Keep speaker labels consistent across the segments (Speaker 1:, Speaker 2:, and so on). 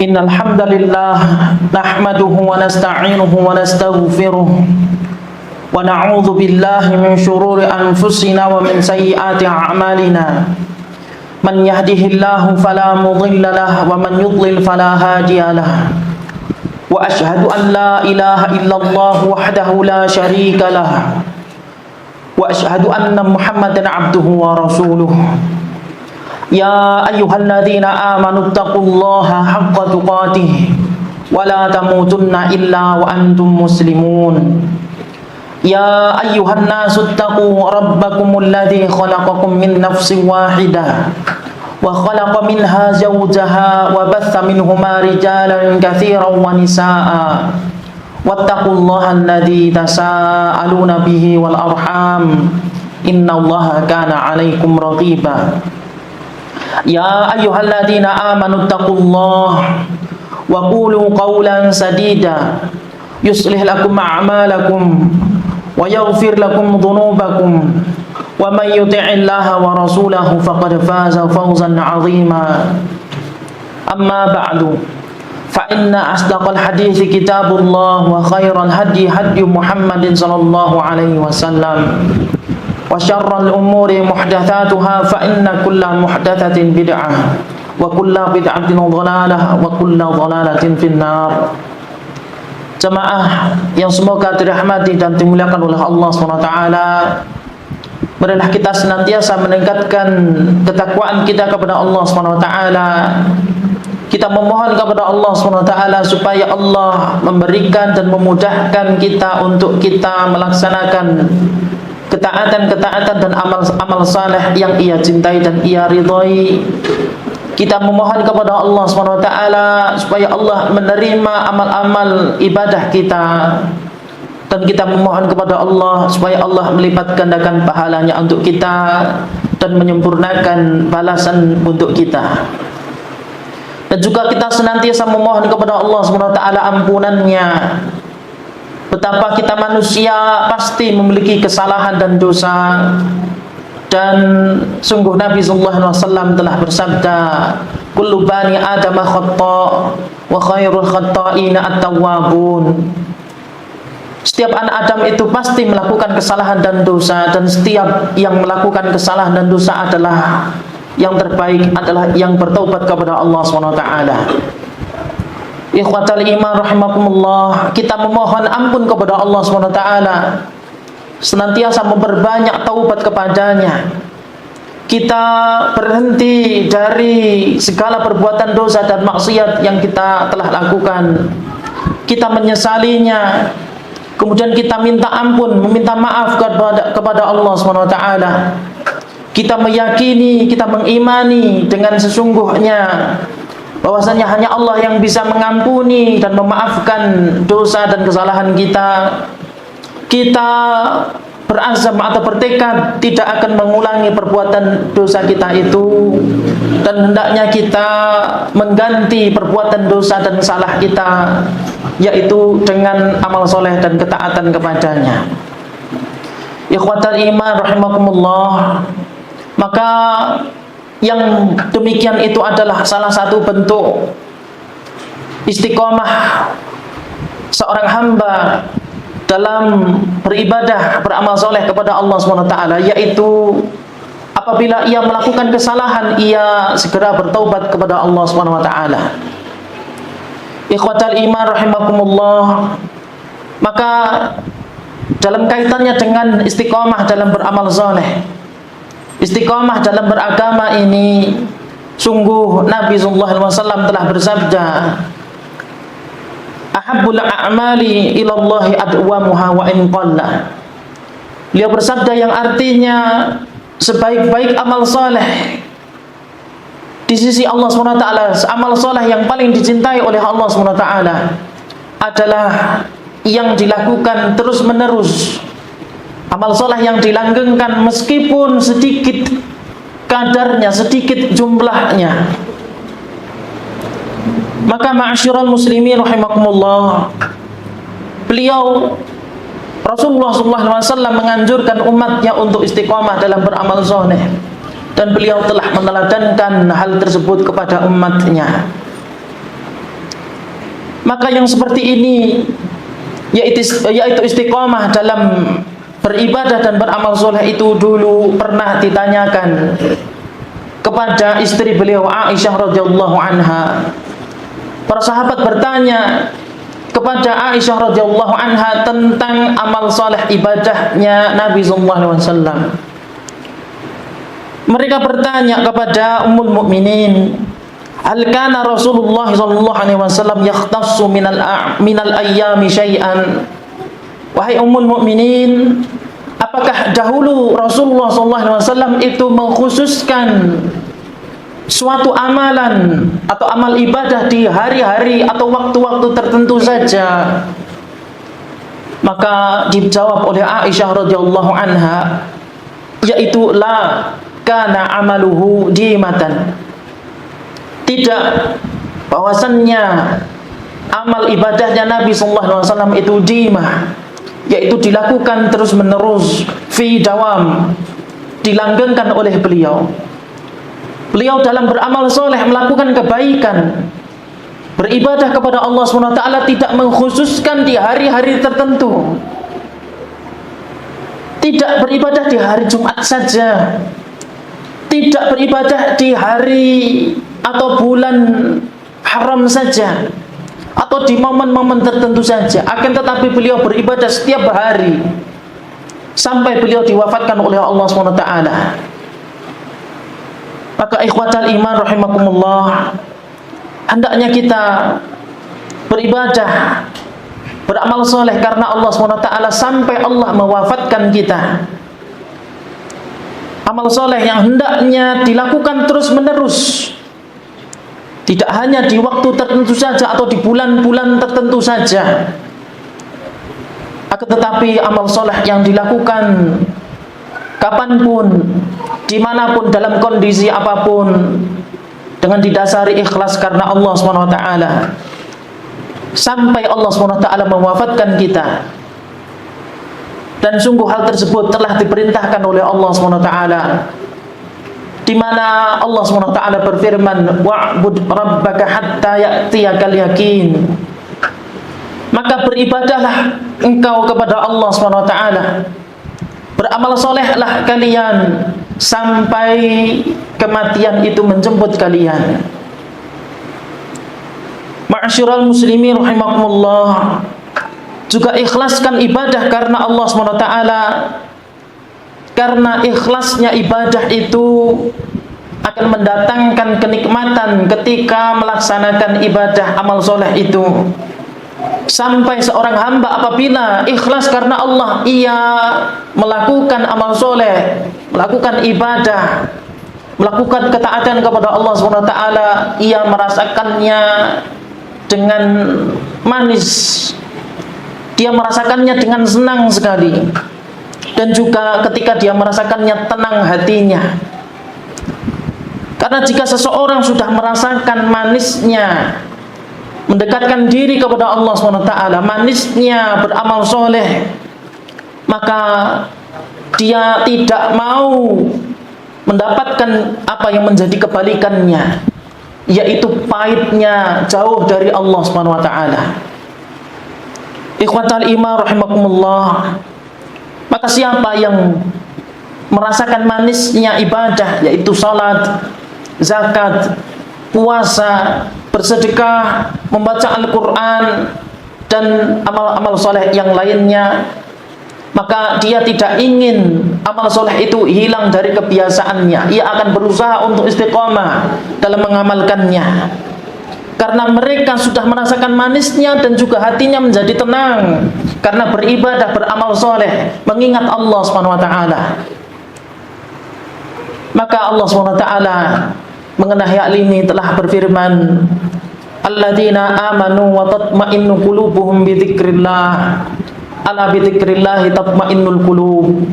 Speaker 1: Innal hamdalillah nahmaduhu wa nasta'inuhu wa nastaghfiruh wa na'udzu billahi min shururi anfusina wa min sayyiati a'malina. Man yahdihillahu fala mudilla lahu wa man yudlil fala hadiya lahu. Wa asyhadu an la ilaha illallah wahdahu la syarika lahu. Wa asyhadu anna Muhammadan 'abduhu wa rasuluh. Ya ayyuhalladzina amanu taqullaha haqqa tuqatih wa la tamutunna illa wa antum muslimun. Ya ayyuhan nasu taqu rabbakumul ladzi khalaqakum min nafsin wahidah wa khalaqa minha zawjaha wa batha minhuma rijalan katsiran wa nisaa. Wattaqullaha alladzi tasaaluna bihi wal arham innallaha kana 'alaikum raqiba. Ya ayyuhalladzina amanu taqullaha wa qulu qawlan sadida yuslih lakum a'malakum wa yaghfir lakum dhunubakum wa may yuti'illaha wa rasulahu faqad faza fawzan 'azima. Amma ba'du, fa inna asdaqal hadithi kitabullah wa khairal hadi hadi Muhammadin sallallahu alaihi wasallam. Wa syarrul umuri muhdatsatuha fa inna kulla muhdatsatin bid'ah wa kulla bid'atin dhalalah wa kulla dhalalatin finnar. Jemaah yang semoga dirahmati dan dimuliakan oleh Allah SWT, marilah kita senantiasa meningkatkan ketakwaan kita kepada Allah SWT. Kita memohon kepada Allah SWT supaya Allah memberikan dan memudahkan kita untuk kita melaksanakan ketaatan-ketaatan dan amal saleh yang Ia cintai dan Ia ridhai. Kita memohon kepada Allah SWT supaya Allah menerima amal-amal ibadah kita, dan kita memohon kepada Allah supaya Allah melipat gandakan pahalanya untuk kita dan menyempurnakan balasan untuk kita. Dan juga kita senantiasa memohon kepada Allah SWT ampunannya. Betapa kita manusia pasti memiliki kesalahan dan dosa, dan sungguh Nabi sallallahu alaihi wasallam telah bersabda, kullu bani adama khata' wa khairul khata'ina at-tawwabun. Setiap anak Adam itu pasti melakukan kesalahan dan dosa, dan setiap yang melakukan kesalahan dan dosa adalah yang terbaik adalah yang bertaubat kepada Allah SWT. Ikhwatal iman rahimakumullah, kita memohon ampun kepada Allah SWT, senantiasa memperbanyak taubat kepadanya. Kita berhenti dari segala perbuatan dosa dan maksiat yang kita telah lakukan. Kita menyesalinya, kemudian kita minta ampun, meminta maaf kepada Allah SWT. Kita meyakini, kita mengimani dengan sesungguhnya bahwasanya hanya Allah yang bisa mengampuni dan memaafkan dosa dan kesalahan kita. Kita berazam atau bertekad tidak akan mengulangi perbuatan dosa kita itu, dan hendaknya kita mengganti perbuatan dosa dan salah kita, yaitu dengan amal soleh dan ketaatan kepadanya. Ikhwatal iman rahimakumullah, maka yang demikian itu adalah salah satu bentuk istiqomah seorang hamba dalam beribadah, beramal soleh kepada Allah SWT, yaitu apabila ia melakukan kesalahan, ia segera bertaubat kepada Allah SWT. Ikhwatal iman rahimakumullah, maka dalam kaitannya dengan istiqomah dalam beramal soleh, istiqomah dalam beragama ini, sungguh Nabi SAW telah bersabda, ahabbul a'mali ilallahi adwamuha wa in qalla. Beliau bersabda yang artinya sebaik-baik amal soleh di sisi Allah SWT, amal soleh yang paling dicintai oleh Allah SWT adalah yang dilakukan terus menerus, amal soleh yang dilanggengkan meskipun sedikit kadarnya, sedikit jumlahnya. Maka ma'asyiral muslimin rahimakumullah, beliau Rasulullah SAW menganjurkan umatnya untuk istiqamah dalam beramal soleh, dan beliau telah meneladankan hal tersebut kepada umatnya. Maka yang seperti ini yaitu istiqomah dalam beribadah dan beramal soleh itu dulu pernah ditanyakan kepada istri beliau Aisyah radhiyallahu anha. Para sahabat bertanya kepada Aisyah radhiyallahu anha tentang amal soleh ibadahnya Nabi sallallahu alaihi wasallam. Mereka bertanya kepada Ummul Mukminin, "Hal kana Rasulullah sallallahu alaihi wasallam yakhtassu minal ayyami syai'an?" Wahai Ummul Mukminin, apakah dahulu Rasulullah sallallahu alaihi wasallam itu mengkhususkan suatu amalan atau amal ibadah di hari-hari atau waktu-waktu tertentu saja? Maka dijawab oleh Aisyah radhiyallahu anha, yaitu la kana amaluhu dimatan. Tidak, bahwasannya amal ibadahnya Nabi sallallahu alaihi wasallam itu dimah, yaitu dilakukan terus-menerus, fi dawam, dilanggengkan oleh beliau. Beliau dalam beramal soleh, melakukan kebaikan, beribadah kepada Allah SWT tidak mengkhususkan di hari-hari tertentu. Tidak beribadah di hari Jumat saja, tidak beribadah di hari atau bulan haram saja, atau di momen-momen tertentu saja. Akan tetapi beliau beribadah setiap hari sampai beliau diwafatkan oleh Allah SWT. Maka ikhwatal iman rahimakumullah, hendaknya kita beribadah, beramal soleh karena Allah SWT sampai Allah mewafatkan kita. Amal soleh yang hendaknya dilakukan terus menerus, tidak hanya di waktu tertentu saja atau di bulan-bulan tertentu saja. Akan tetapi amal soleh yang dilakukan kapanpun, dimanapun, dalam kondisi apapun, dengan didasari ikhlas karena Allah SWT, sampai Allah SWT mewafatkan kita. Dan sungguh hal tersebut telah diperintahkan oleh Allah SWT, di mana Allah SWT berfirman, wa'bud rabbaka hatta ya'tiyakal yakin. Maka beribadahlah engkau kepada Allah SWT, beramal solehlah kalian sampai kematian itu menjemput kalian. Ma'asyiral muslimin rahimakumullah, juga ikhlaskan ibadah karena Allah SWT, karena ikhlasnya ibadah itu akan mendatangkan kenikmatan ketika melaksanakan ibadah amal soleh itu. Sampai seorang hamba apabila ikhlas karena Allah, ia melakukan amal soleh, melakukan ibadah, melakukan ketaatan kepada Allah SWT, ia merasakannya dengan manis, dia merasakannya dengan senang sekali. Dan juga ketika dia merasakannya tenang hatinya. Karena jika seseorang sudah merasakan manisnya mendekatkan diri kepada Allah SWT, manisnya beramal soleh, maka dia tidak mau mendapatkan apa yang menjadi kebalikannya, yaitu pahitnya jauh dari Allah SWT. Ikhwatal iman rahimakumullah, maka siapa yang merasakan manisnya ibadah, yaitu salat, zakat, puasa, bersedekah, membaca Al-Quran, dan amal-amal soleh yang lainnya, maka dia tidak ingin amal soleh itu hilang dari kebiasaannya. Ia akan berusaha untuk istiqomah dalam mengamalkannya, karena mereka sudah merasakan manisnya dan juga hatinya menjadi tenang karena beribadah, beramal soleh, mengingat Allah SWT. Maka Allah SWT mengenai hal ini telah berfirman, alladzina amanu wa tatma'innu qulubuhum bi dzikrillah, ala bi dzikrillah tatma'innul qulub.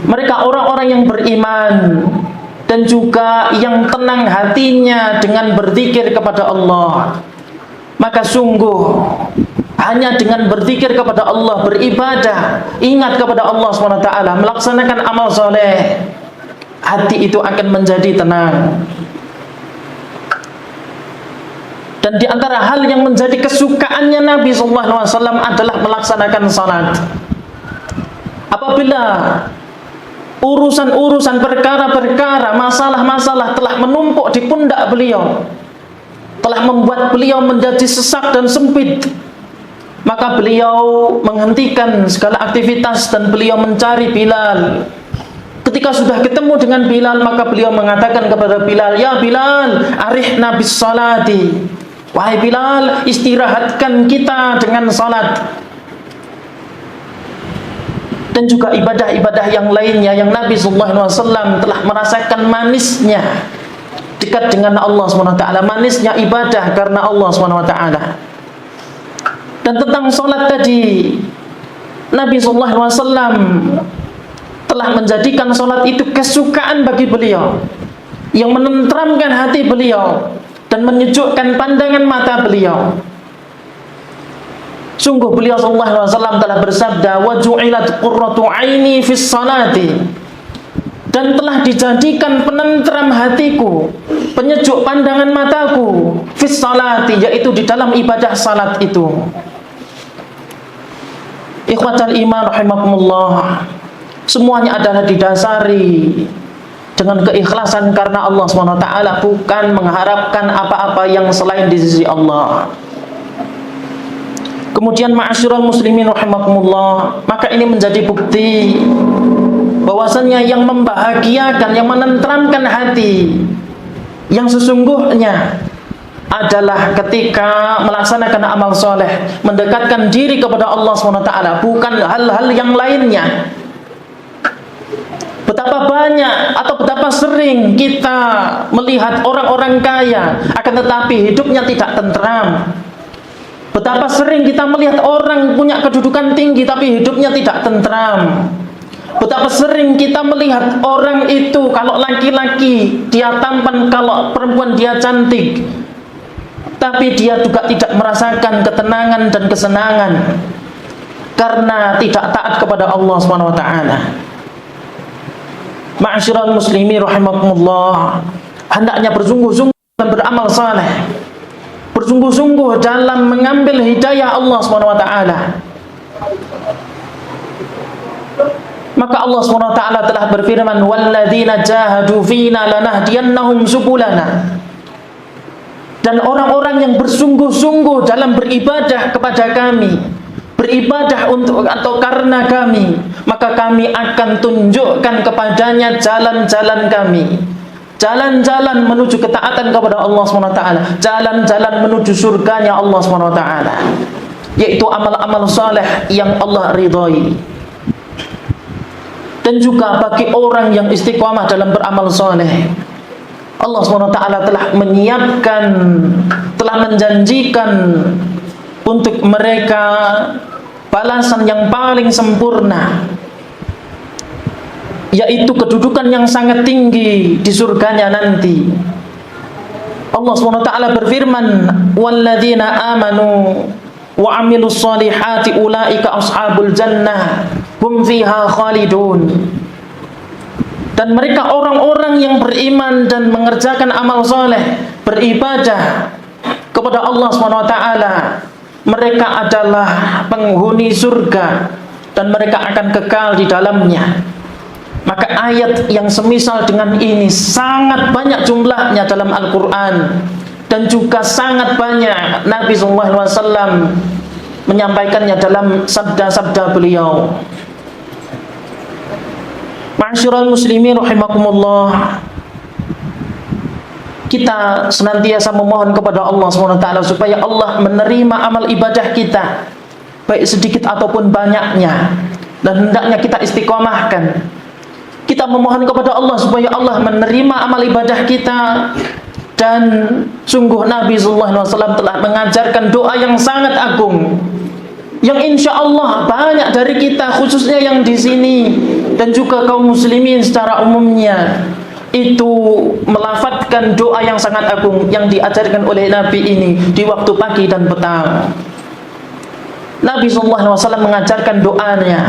Speaker 1: Mereka orang-orang yang beriman dan juga yang tenang hatinya dengan berzikir kepada Allah. Maka sungguh hanya dengan berzikir kepada Allah, beribadah, ingat kepada Allah SWT, melaksanakan amal soleh, hati itu akan menjadi tenang. Dan di antara hal yang menjadi kesukaannya Nabi SAW adalah melaksanakan salat. Apabila urusan-urusan, perkara-perkara, masalah-masalah telah menumpuk di pundak beliau, telah membuat beliau menjadi sesak dan sempit, maka beliau menghentikan segala aktivitas dan beliau mencari Bilal. Ketika sudah ketemu dengan Bilal, maka beliau mengatakan kepada Bilal, "Ya Bilal, arihna bis salati." Wahai Bilal, istirahatkan kita dengan salat. Dan juga ibadah-ibadah yang lainnya yang Nabi SAW telah merasakan manisnya dekat dengan Allah SWT, manisnya ibadah karena Allah SWT. Dan tentang salat tadi, Nabi SAW telah menjadikan salat itu kesukaan bagi beliau, yang menenteramkan hati beliau dan menyejukkan pandangan mata beliau. Sungguh beliau sallallahu alaihi wasallam telah bersabda, "Wa ju'ilat qurratu 'aini fis salati." Dan telah dijadikan penenteram hatiku, penyejuk pandangan mataku fis salati, yaitu di dalam ibadah salat itu. Ikhwatal iman rahimakumullah, semuanya adalah didasari dengan keikhlasan karena Allah SWT, bukan mengharapkan apa-apa yang selain di sisi Allah. Kemudian ma'asyiral muslimin rahimakumullah, maka ini menjadi bukti bahwasanya yang membahagiakan, yang menenteramkan hati yang sesungguhnya adalah ketika melaksanakan amal soleh, mendekatkan diri kepada Allah SWT, bukan hal-hal yang lainnya. Betapa banyak atau betapa sering kita melihat orang-orang kaya, akan tetapi hidupnya tidak tentram. Betapa sering kita melihat orang punya kedudukan tinggi tapi hidupnya tidak tentram. Betapa sering kita melihat orang itu, kalau laki-laki dia tampan, kalau perempuan dia cantik, tapi dia juga tidak merasakan ketenangan dan kesenangan karena tidak taat kepada Allah SWT. Ma'asyiral muslimin rahimakumullah, hendaknya bersungguh-sungguh dan beramal saleh, bersungguh-sungguh dalam mengambil hidayah Allah SWT. Maka Allah SWT telah berfirman, "Walladzina jahadu fina lanahdiyannahum subulana." Dan orang-orang yang bersungguh-sungguh dalam beribadah kepada kami, beribadah untuk atau karena kami, maka kami akan tunjukkan kepadanya jalan-jalan kami, jalan-jalan menuju ketaatan kepada Allah SWT, jalan-jalan menuju surganya Allah SWT, yaitu amal-amal saleh yang Allah ridhai. Dan juga bagi orang yang istiqamah dalam beramal saleh, Allah SWT telah menyiapkan, telah menjanjikan untuk mereka balasan yang paling sempurna, yaitu kedudukan yang sangat tinggi di surganya nanti. Allah SWT berfirman, "Walladzina amanu wa amilus solihati ulaika ashabul jannah hum fiha khalidun." Dan mereka orang-orang yang beriman dan mengerjakan amal soleh, beribadah kepada Allah SWT, mereka adalah penghuni surga dan mereka akan kekal di dalamnya. Maka ayat yang semisal dengan ini sangat banyak jumlahnya dalam Al-Quran, dan juga sangat banyak Nabi SAW menyampaikannya dalam sabda-sabda beliau. Ma'asyiral muslimin rahimakumullah, kita senantiasa memohon kepada Allah SWT supaya Allah menerima amal ibadah kita, baik sedikit ataupun banyaknya, dan hendaknya kita istiqomahkan. Kita memohon kepada Allah supaya Allah menerima amal ibadah kita. Dan sungguh Nabi SAW telah mengajarkan doa yang sangat agung, yang insya Allah banyak dari kita, khususnya yang di sini dan juga kaum muslimin secara umumnya, itu melafadzkan doa yang sangat agung yang diajarkan oleh Nabi ini di waktu pagi dan petang. Nabi SAW mengajarkan doanya,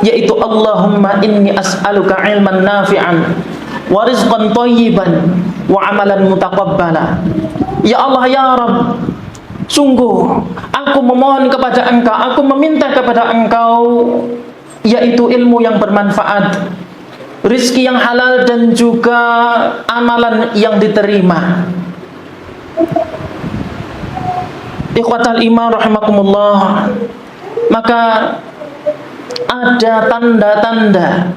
Speaker 1: yaitu Allahumma inni as'aluka ilman nafi'an wa rizqan thayyiban wa amalan mutaqabbala. Ya Allah ya Rabb, sungguh aku memohon kepada Engkau, aku meminta kepada Engkau, yaitu ilmu yang bermanfaat, rizki yang halal, dan juga amalan yang diterima. Ikhwatal iman rahimakumullah, maka ada tanda-tanda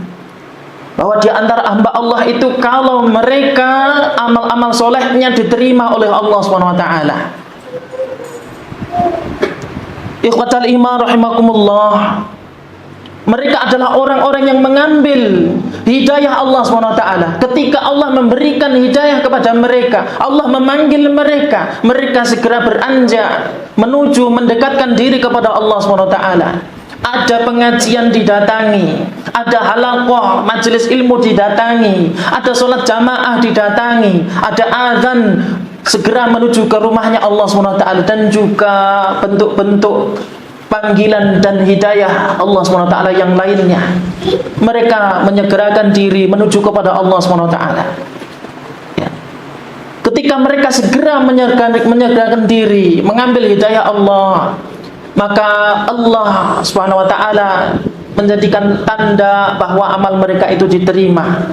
Speaker 1: bahwa di antara hamba Allah itu kalau mereka amal-amal solehnya diterima oleh Allah SWT. Ikhwatal iman rahimakumullah, mereka adalah orang-orang yang mengambil hidayah Allah SWT. Ketika Allah memberikan hidayah kepada mereka, Allah memanggil mereka, mereka segera beranjak menuju mendekatkan diri kepada Allah SWT. Ada pengajian didatangi, ada halaqah majelis ilmu didatangi, ada sholat jamaah didatangi, ada azan segera menuju ke rumahnya Allah SWT, dan juga bentuk-bentuk panggilan dan hidayah Allah SWT yang lainnya. Mereka menyegerakan diri menuju kepada Allah SWT. Ya. Ketika mereka segera menyegerakan diri mengambil hidayah Allah, maka Allah SWT menjadikan tanda bahwa amal mereka itu diterima.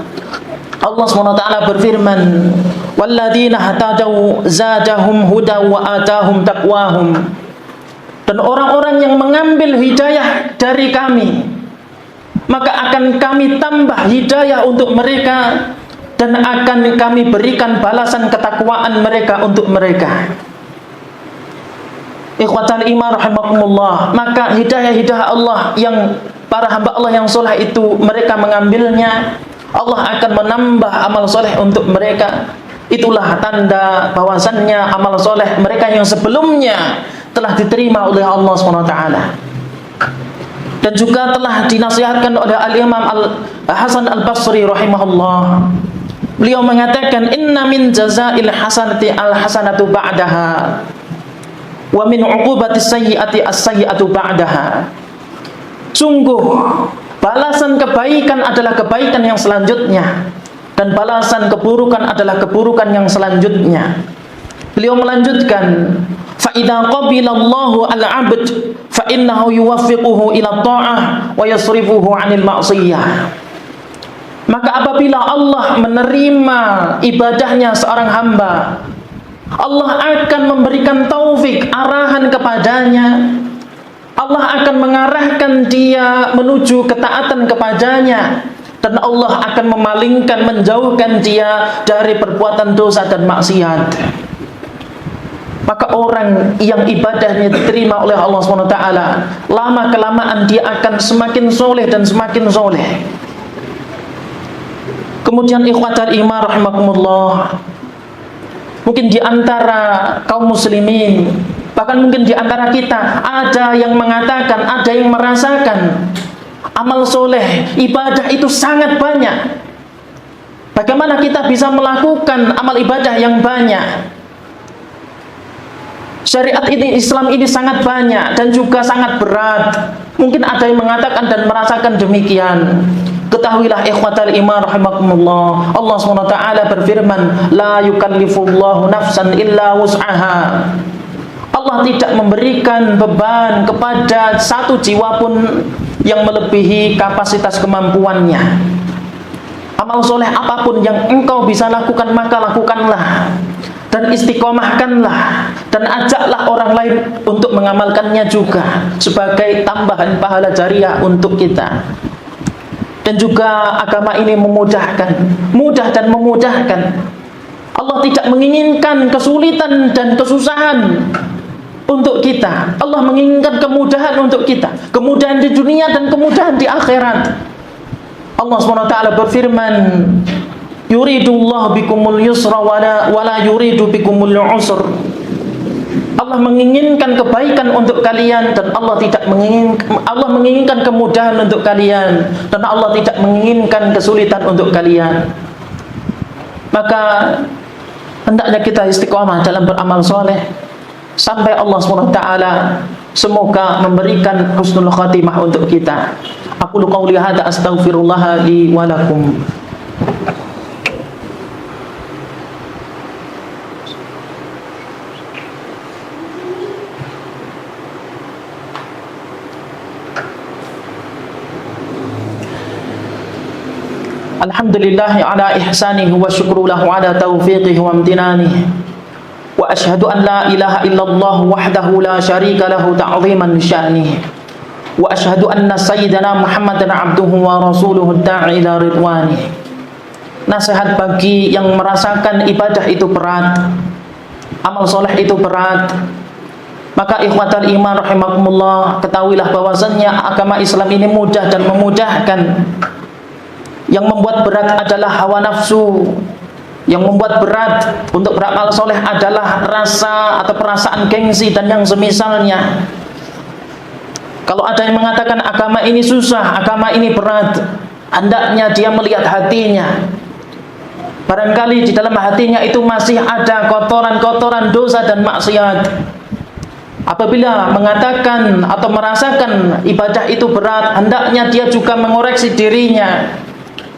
Speaker 1: Allah SWT berfirman, "Walladzina hatadaw zadahum huda wa atahum taqwahum." Dan orang-orang yang mengambil hidayah dari kami, maka akan kami tambah hidayah untuk mereka, dan akan kami berikan balasan ketakwaan mereka untuk mereka. Ikhwatal iman rahimakumullah, maka hidayah-hidayah Allah yang para hamba Allah yang soleh itu mereka mengambilnya, Allah akan menambah amal soleh untuk mereka. Itulah tanda bahwasannya amal soleh mereka yang sebelumnya telah diterima oleh Allah SWT. Dan juga telah dinasihatkan oleh Al-Imam Hasan Al-Basri rahimahullah. Beliau mengatakan, "Inna min jazail hasanati al-hasanatu ba'daha, wa min uqubati sayyi'ati as-sayyi'atu ba'daha." Sungguh balasan kebaikan adalah kebaikan yang selanjutnya, dan balasan keburukan adalah keburukan yang selanjutnya. Beliau melanjutkan, "Fa idza qabila Allahu al-'abd fa innahu yuwaffiquhu ila tha'ah wa yasrifuhu 'anil ma'siyah." Maka apabila Allah menerima ibadahnya seorang hamba, Allah akan memberikan taufik, arahan kepadanya. Allah akan mengarahkan dia menuju ketaatan kepadanya, dan Allah akan memalingkan, menjauhkan dia dari perbuatan dosa dan maksiat. Maka orang yang ibadahnya diterima oleh Allah SWT, lama-kelamaan dia akan semakin soleh dan semakin soleh. Kemudian ikhwatal iman rahimakumullah, mungkin di antara kaum muslimin, bahkan mungkin di antara kita, ada yang mengatakan, ada yang merasakan amal soleh, ibadah itu sangat banyak. Bagaimana kita bisa melakukan amal ibadah yang banyak? Syariat ini, Islam ini sangat banyak dan juga sangat berat. Mungkin ada yang mengatakan dan merasakan demikian. Ketahuilah ikhwatal iman rahimakumullah, Allah SWT berfirman, "La yukallifullahu nafsan illa wus'aha." Allah tidak memberikan beban kepada satu jiwa pun yang melebihi kapasitas kemampuannya. Amal soleh apapun yang engkau bisa lakukan, maka lakukanlah, dan istiqomahkanlah, dan ajaklah orang lain untuk mengamalkannya juga sebagai tambahan pahala jariah untuk kita. Dan juga agama ini memudahkan, mudah dan memudahkan. Allah tidak menginginkan kesulitan dan kesusahan untuk kita. Allah menginginkan kemudahan untuk kita, kemudahan di dunia dan kemudahan di akhirat. Allah SWT berfirman, "Yuridullahu bikumul yusra wala yuridu bikumul usr." Allah menginginkan kebaikan untuk kalian, dan Allah menginginkan kemudahan untuk kalian, dan Allah tidak menginginkan kesulitan untuk kalian. Maka hendaknya kita istiqomah dalam beramal soleh sampai Allah SWT semoga memberikan husnul khatimah untuk kita. Aku qauli hadza astaghfirullah li wa lakum. Alhamdulillah ala ihsanihi wa syukru lahu ala taufiqihi wa amtinanihi. Wa ashhadu an la ilaha illallah wahdahu la syarika lahu ta'ziman sya'nihi. Wa ashhadu anna sayyidana Muhammadan abduhu wa rasuluhu da'i ila ridwanihi. Nasihat bagi yang merasakan ibadah itu berat, amal soleh itu berat, maka ikhwatal iman rahimakumullah, ketahuilah bahwasannya agama Islam ini mudah dan memudahkan. Yang membuat berat adalah hawa nafsu. Yang membuat berat untuk beramal soleh adalah rasa atau perasaan gengsi dan yang semisalnya. Kalau ada yang mengatakan agama ini susah, agama ini berat, hendaknya dia melihat hatinya. Barangkali di dalam hatinya itu masih ada kotoran-kotoran dosa dan maksiat. Apabila mengatakan atau merasakan ibadah itu berat, hendaknya dia juga mengoreksi dirinya,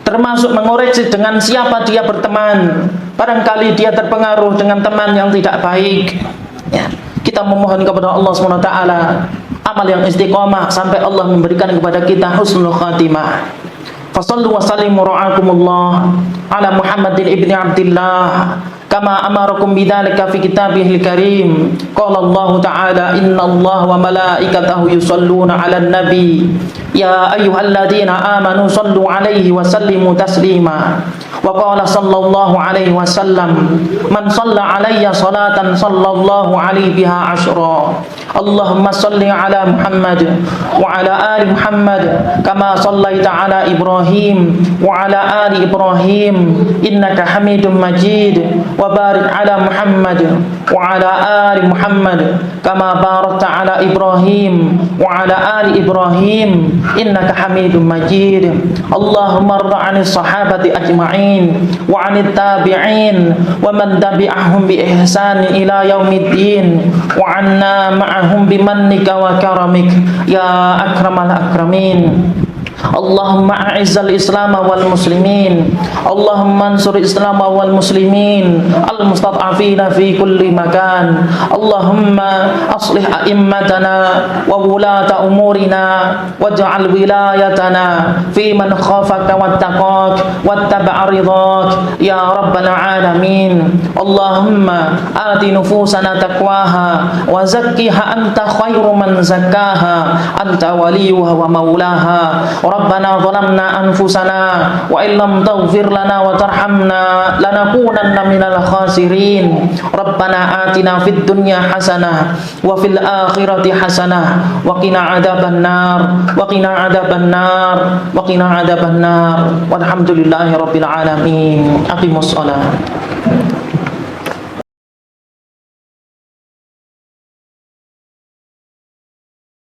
Speaker 1: termasuk mengoreksi dengan siapa dia berteman. Barangkali dia terpengaruh dengan teman yang tidak baik, ya. Kita memohon kepada Allah SWT amal yang istiqomah sampai Allah memberikan kepada kita husnul khatimah. Fasallu wa sallimu ra'akumullah ala Muhammadin ibni Abdillah kama amarakum bidzalika fi kitabihil karim. Qala Allah ta'ala innallaha wa malaikatahu yusholluna 'alan nabi ya ayyuhalladzina amanu shallu 'alaihi wa sallimu taslima. Wa qala sallallahu alaihi wasallam man shalla 'alayya salatan sallallahu alaihi biha asyra. Allahumma shalli 'ala Muhammad wa 'ala ali Muhammad kama shallaita 'ala Ibrahim wa 'ala ali Ibrahim innaka Hamidum Majid. Wa barik 'ala Muhammad wa 'ala ali Muhammad kama barakta 'ala Ibrahim wa 'ala ali Ibrahim innaka Hamidum Majid. Allahumma arda 'anis sahabati ajma'in wa 'anit tabi'in wa man tabi'ahum bi ihsan ila yaumiddin wa 'anna ma'ahum bimannika wa karamik ya akramal akramin. Allahumma a'izzal Islam wal muslimin. Allahumma ansur Islam wal muslimin al mustad'afina fi kulli makan. Allahumma aslih a'immatana wa wulata umurina waj'al wilayatana fi man khafaka wattaqak wattaba'a ridak ya rabbal alamin. Allahumma ati nufusana taqwaha wa zakkiha anta khairu man zakkaha anta waliyuha wa maulaha. Rabbana zalamna anfusana wa illam taghfir lana wa tarhamna lanakunanna minal khasirin. Rabbana atina fid dunya hasanah wa fil akhirati hasanah wa qina adzaban nar wa qina adzaban nar wa qina adzaban nar. Walhamdulillahi rabbil alamin. Aqimus shalah.